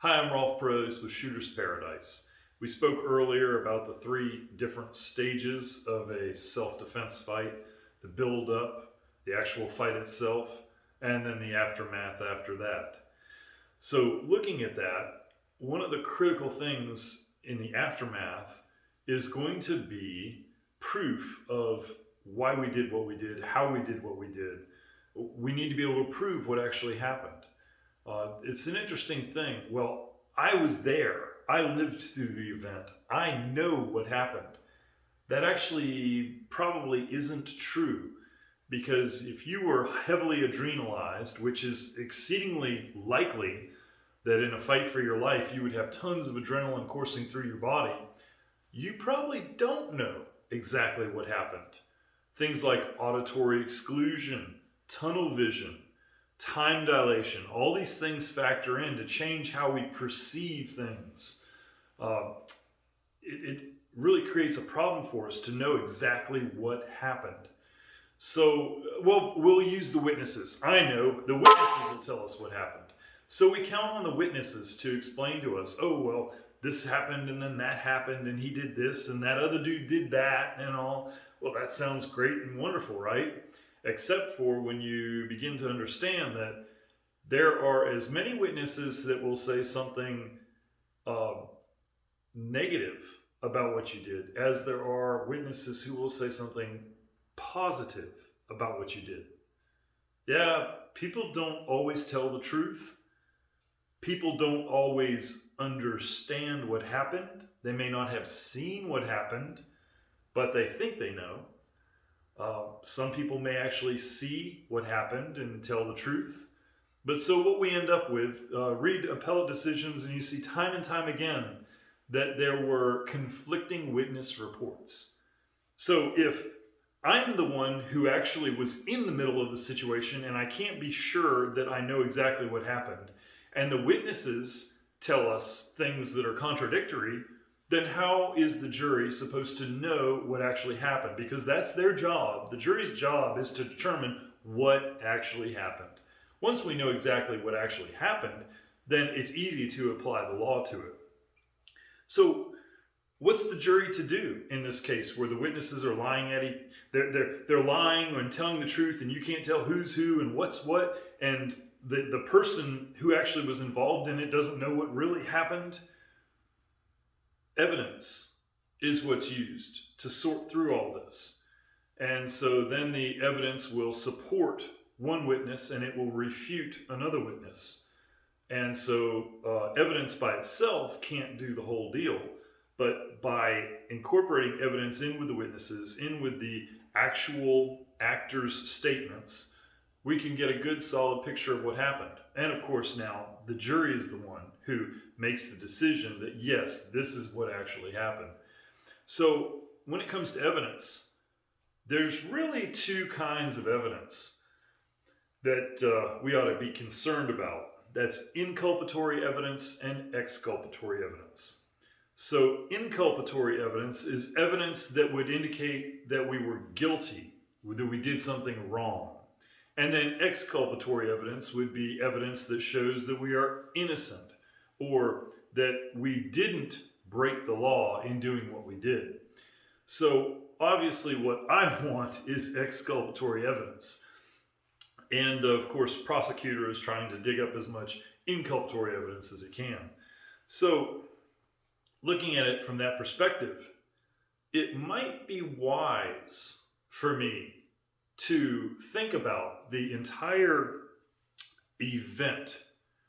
Hi, I'm Rolf Prose with Shooter's Paradise. We spoke earlier about the three different stages of a self defense fight: the build up, the actual fight itself, and then the aftermath after that. So, looking at that, one of the critical things in the aftermath is going to be proof of why we did what we did, how we did what we did. We need to be able to prove what actually happened. It's an interesting thing. Well, I was there. I lived through the event. I know what happened. That actually probably isn't true because if you were heavily adrenalized, which is exceedingly likely that in a fight for your life you would have tons of adrenaline coursing through your body, you probably don't know exactly what happened. Things like auditory exclusion, tunnel vision, time dilation, all these things factor in to change how we perceive things. Uh, it really creates a problem for us to know exactly what happened. So, well, we'll use the witnesses. I know the witnesses will tell us what happened. So we count on the witnesses to explain to us, oh, well, this happened and then that happened and he did this and that other dude did that and all. Well, that sounds great and wonderful, right? Except for when you begin to understand that there are as many witnesses that will say something uh, negative about what you did as there are witnesses who will say something positive about what you did. Yeah, people don't always tell the truth. People don't always understand what happened. They may not have seen what happened, but they think they know. Some people may actually see what happened and tell the truth. But so what we end up with, read appellate decisions, and you see time and time again that there were conflicting witness reports. So if I'm the one who actually was in the middle of the situation and I can't be sure that I know exactly what happened, and the witnesses tell us things that are contradictory, then how is the jury supposed to know what actually happened? Because that's their job. The jury's job is to determine what actually happened. Once we know exactly what actually happened, then it's easy to apply the law to it. So, what's the jury to do in this case where the witnesses are lying at they're lying and telling the truth, and you can't tell who's who and what's what, and the person who actually was involved in it doesn't know what really happened? Evidence is what's used to sort through all this. And so then the evidence will support one witness and it will refute another witness. And so evidence by itself can't do the whole deal. But by incorporating evidence in with the witnesses, in with the actual actors' statements, we can get a good solid picture of what happened. And of course now the jury is the one who makes the decision that yes, this is what actually happened. So when it comes to evidence, there's really two kinds of evidence that we ought to be concerned about. That's inculpatory evidence and exculpatory evidence. So inculpatory evidence is evidence that would indicate that we were guilty, that we did something wrong. And then exculpatory evidence would be evidence that shows that we are innocent or that we didn't break the law in doing what we did. So obviously what I want is exculpatory evidence. And of course, prosecutor is trying to dig up as much inculpatory evidence as it can. So looking at it from that perspective, it might be wise for me to think about the entire event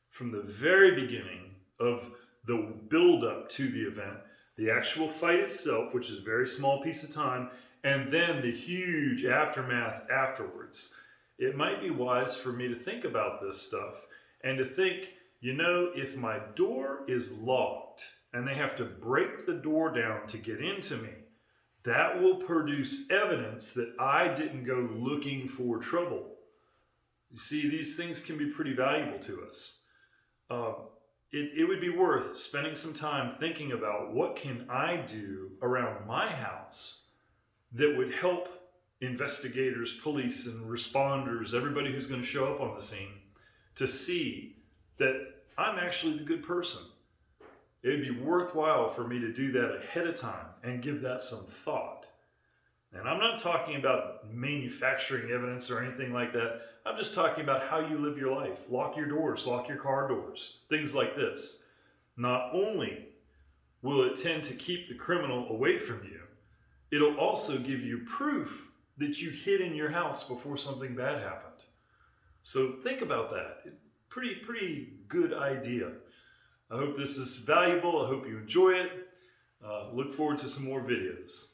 from the very beginning of the build up to the event, the actual fight itself, which is a very small piece of time, and then the huge aftermath afterwards. It might be wise for me to think about this stuff and to think, if my door is locked and they have to break the door down to get into me, that will produce evidence that I didn't go looking for trouble. You see, these things can be pretty valuable to us. It would be worth spending some time thinking about what can I do around my house that would help investigators, police, and responders, everybody who's going to show up on the scene, to see that I'm actually the good person. It'd be worthwhile for me to do that ahead of time and give that some thought. And I'm not talking about manufacturing evidence or anything like that. I'm just talking about how you live your life. Lock your doors, lock your car doors, things like this. Not only will it tend to keep the criminal away from you, it'll also give you proof that you hid in your house before something bad happened. So think about that. Pretty good idea. I hope this is valuable. I hope you enjoy it. Look forward to some more videos.